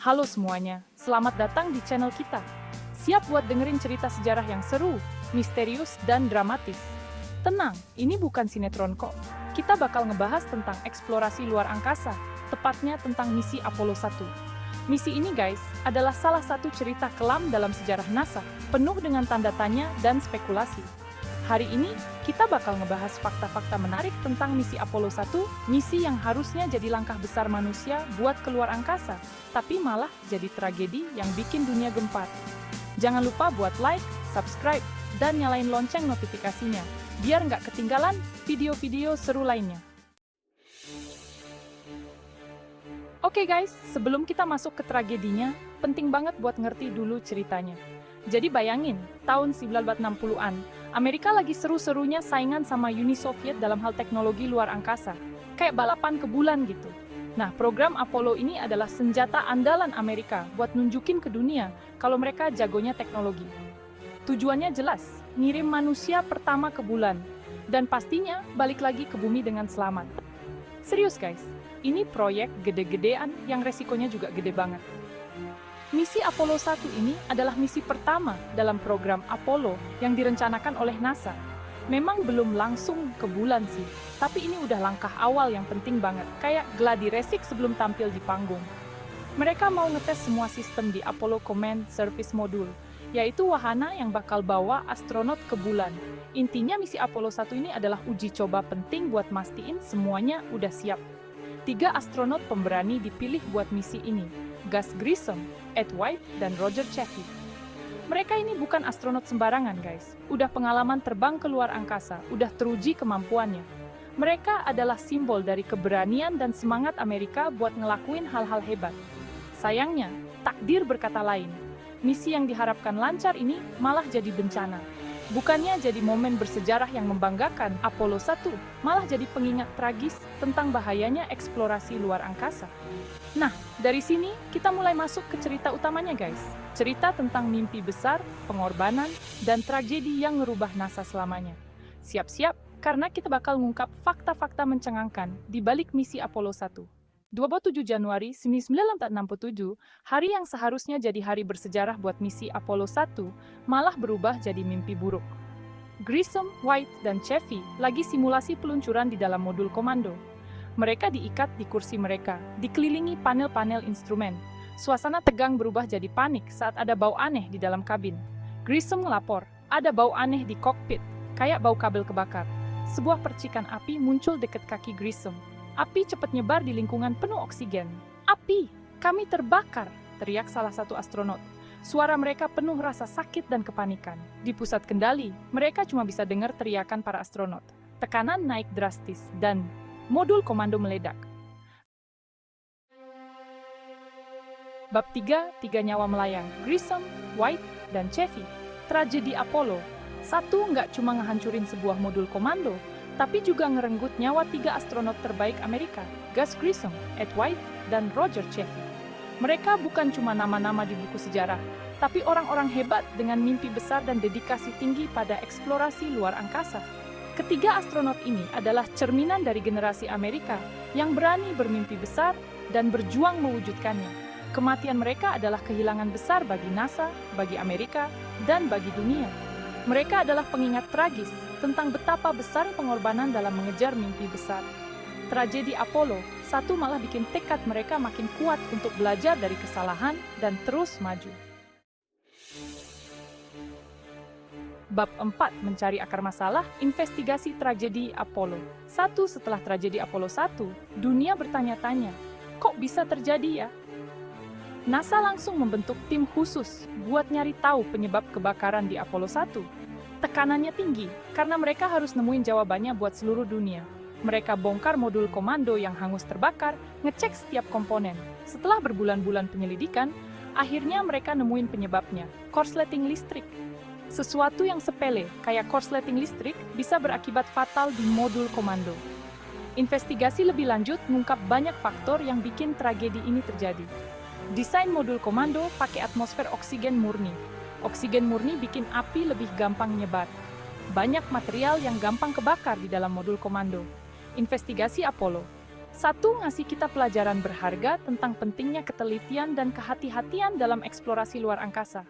Halo semuanya, selamat datang di channel kita. Siap buat dengerin cerita sejarah yang seru, misterius, dan dramatis. Tenang, ini bukan sinetron kok. Kita bakal ngebahas tentang eksplorasi luar angkasa, tepatnya tentang misi Apollo 1. Misi ini guys, adalah salah satu cerita kelam dalam sejarah NASA, penuh dengan tanda tanya dan spekulasi. Hari ini, kita bakal ngebahas fakta-fakta menarik tentang misi Apollo 1, misi yang harusnya jadi langkah besar manusia buat keluar angkasa, tapi malah jadi tragedi yang bikin dunia gempar. Jangan lupa buat like, subscribe, dan nyalain lonceng notifikasinya, biar nggak ketinggalan video-video seru lainnya. Oke guys, sebelum kita masuk ke tragedinya, penting banget buat ngerti dulu ceritanya. Jadi bayangin, tahun 1960-an, Amerika lagi seru-serunya saingan sama Uni Soviet dalam hal teknologi luar angkasa. Kayak balapan ke bulan gitu. Nah, program Apollo ini adalah senjata andalan Amerika buat nunjukin ke dunia kalau mereka jagonya teknologi. Tujuannya jelas, ngirim manusia pertama ke bulan. Dan pastinya balik lagi ke bumi dengan selamat. Serius guys, ini proyek gede-gedean yang resikonya juga gede banget. Misi Apollo 1 ini adalah misi pertama dalam program Apollo yang direncanakan oleh NASA. Memang belum langsung ke bulan sih, tapi ini udah langkah awal yang penting banget, kayak gladi resik sebelum tampil di panggung. Mereka mau ngetes semua sistem di Apollo Command Service Module, yaitu wahana yang bakal bawa astronot ke bulan. Intinya misi Apollo 1 ini adalah uji coba penting buat mastiin semuanya udah siap. 3 astronot pemberani dipilih buat misi ini, Gus Grissom, Ed White, dan Roger Chaffee. Mereka ini bukan astronot sembarangan guys, udah pengalaman terbang ke luar angkasa, udah teruji kemampuannya. Mereka adalah simbol dari keberanian dan semangat Amerika buat ngelakuin hal-hal hebat. Sayangnya, takdir berkata lain. Misi yang diharapkan lancar ini malah jadi bencana. Bukannya jadi momen bersejarah yang membanggakan, Apollo 1 malah jadi pengingat tragis tentang bahayanya eksplorasi luar angkasa. Nah, dari sini kita mulai masuk ke cerita utamanya guys. Cerita tentang mimpi besar, pengorbanan, dan tragedi yang ngerubah NASA selamanya. Siap-siap, karena kita bakal ngungkap fakta-fakta mencengangkan di balik misi Apollo 1. 27 Januari 1967, hari yang seharusnya jadi hari bersejarah buat misi Apollo 1, malah berubah jadi mimpi buruk. Grissom, White, dan Chaffee lagi simulasi peluncuran di dalam modul komando. Mereka diikat di kursi mereka, dikelilingi panel-panel instrumen. Suasana tegang berubah jadi panik saat ada bau aneh di dalam kabin. Grissom ngelapor, ada bau aneh di kokpit, kayak bau kabel kebakar. Sebuah percikan api muncul dekat kaki Grissom. Api cepat nyebar di lingkungan penuh oksigen. Api! Kami terbakar! Teriak salah satu astronot. Suara mereka penuh rasa sakit dan kepanikan. Di pusat kendali, mereka cuma bisa dengar teriakan para astronot. Tekanan naik drastis dan modul komando meledak. Bab 3, 3 nyawa melayang. Grissom, White, dan Chaffee. Tragedi Apollo. 1 nggak cuma ngehancurin sebuah modul komando, tapi juga ngerenggut nyawa 3 astronot terbaik Amerika, Gus Grissom, Ed White, dan Roger Chaffee. Mereka bukan cuma nama-nama di buku sejarah, tapi orang-orang hebat dengan mimpi besar dan dedikasi tinggi pada eksplorasi luar angkasa. Ketiga astronot ini adalah cerminan dari generasi Amerika yang berani bermimpi besar dan berjuang mewujudkannya. Kematian mereka adalah kehilangan besar bagi NASA, bagi Amerika, dan bagi dunia. Mereka adalah pengingat tragis tentang betapa besar pengorbanan dalam mengejar mimpi besar. Tragedi Apollo 1 malah bikin tekad mereka makin kuat untuk belajar dari kesalahan dan terus maju. Bab 4, mencari akar masalah, investigasi tragedi Apollo 1. Setelah tragedi Apollo 1, dunia bertanya-tanya, kok bisa terjadi ya? NASA langsung membentuk tim khusus buat nyari tahu penyebab kebakaran di Apollo 1. Tekanannya tinggi, karena mereka harus nemuin jawabannya buat seluruh dunia. Mereka bongkar modul komando yang hangus terbakar, ngecek setiap komponen. Setelah berbulan-bulan penyelidikan, akhirnya mereka nemuin penyebabnya, korsleting listrik. Sesuatu yang sepele, kayak korsleting listrik, bisa berakibat fatal di modul komando. Investigasi lebih lanjut mengungkap banyak faktor yang bikin tragedi ini terjadi. Desain modul komando pakai atmosfer oksigen murni. Oksigen murni bikin api lebih gampang nyebar. Banyak material yang gampang kebakar di dalam modul komando. Investigasi Apollo. Satu, ngasih kita pelajaran berharga tentang pentingnya ketelitian dan kehati-hatian dalam eksplorasi luar angkasa.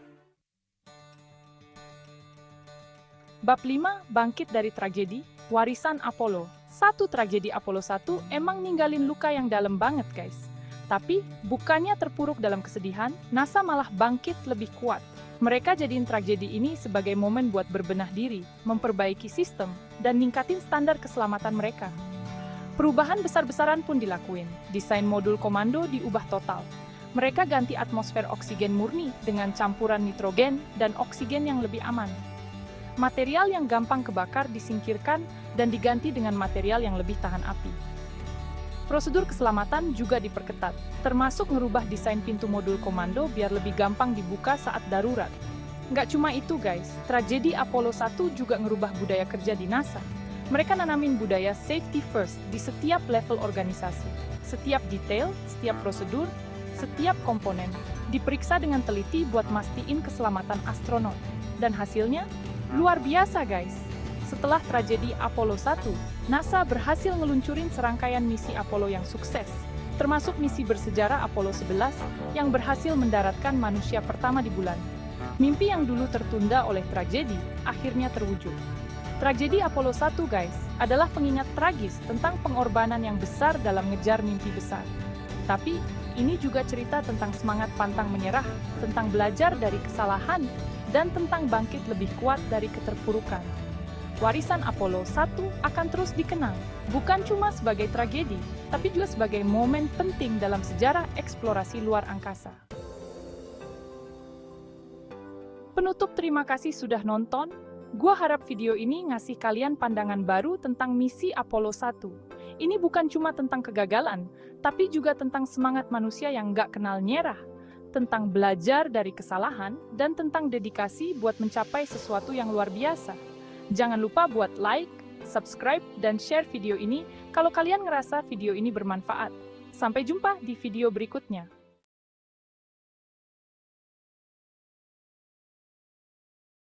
Bab 5, bangkit dari tragedi, warisan Apollo. Satu, tragedi Apollo 1 emang ninggalin luka yang dalam banget, guys. Tapi, bukannya terpuruk dalam kesedihan, NASA malah bangkit lebih kuat. Mereka jadiin tragedi ini sebagai momen buat berbenah diri, memperbaiki sistem, dan ningkatin standar keselamatan mereka. Perubahan besar-besaran pun dilakuin. Desain modul komando diubah total. Mereka ganti atmosfer oksigen murni dengan campuran nitrogen dan oksigen yang lebih aman. Material yang gampang kebakar disingkirkan dan diganti dengan material yang lebih tahan api. Prosedur keselamatan juga diperketat, termasuk ngerubah desain pintu modul komando biar lebih gampang dibuka saat darurat. Nggak cuma itu, guys, tragedi Apollo 1 juga ngerubah budaya kerja di NASA. Mereka nanamin budaya safety first di setiap level organisasi. Setiap detail, setiap prosedur, setiap komponen diperiksa dengan teliti buat mastiin keselamatan astronot. Dan hasilnya luar biasa, guys. Setelah tragedi Apollo 1, NASA berhasil ngeluncurin serangkaian misi Apollo yang sukses, termasuk misi bersejarah Apollo 11 yang berhasil mendaratkan manusia pertama di bulan. Mimpi yang dulu tertunda oleh tragedi akhirnya terwujud. Tragedi Apollo 1, guys, adalah pengingat tragis tentang pengorbanan yang besar dalam ngejar mimpi besar. Tapi, ini juga cerita tentang semangat pantang menyerah, tentang belajar dari kesalahan, dan tentang bangkit lebih kuat dari keterpurukan. Warisan Apollo 1 akan terus dikenang, bukan cuma sebagai tragedi, tapi juga sebagai momen penting dalam sejarah eksplorasi luar angkasa. Penutup, terima kasih sudah nonton. Gua harap video ini ngasih kalian pandangan baru tentang misi Apollo 1. Ini bukan cuma tentang kegagalan, tapi juga tentang semangat manusia yang nggak kenal nyerah, tentang belajar dari kesalahan, dan tentang dedikasi buat mencapai sesuatu yang luar biasa. Jangan lupa buat like, subscribe, dan share video ini kalau kalian ngerasa video ini bermanfaat. Sampai jumpa di video berikutnya.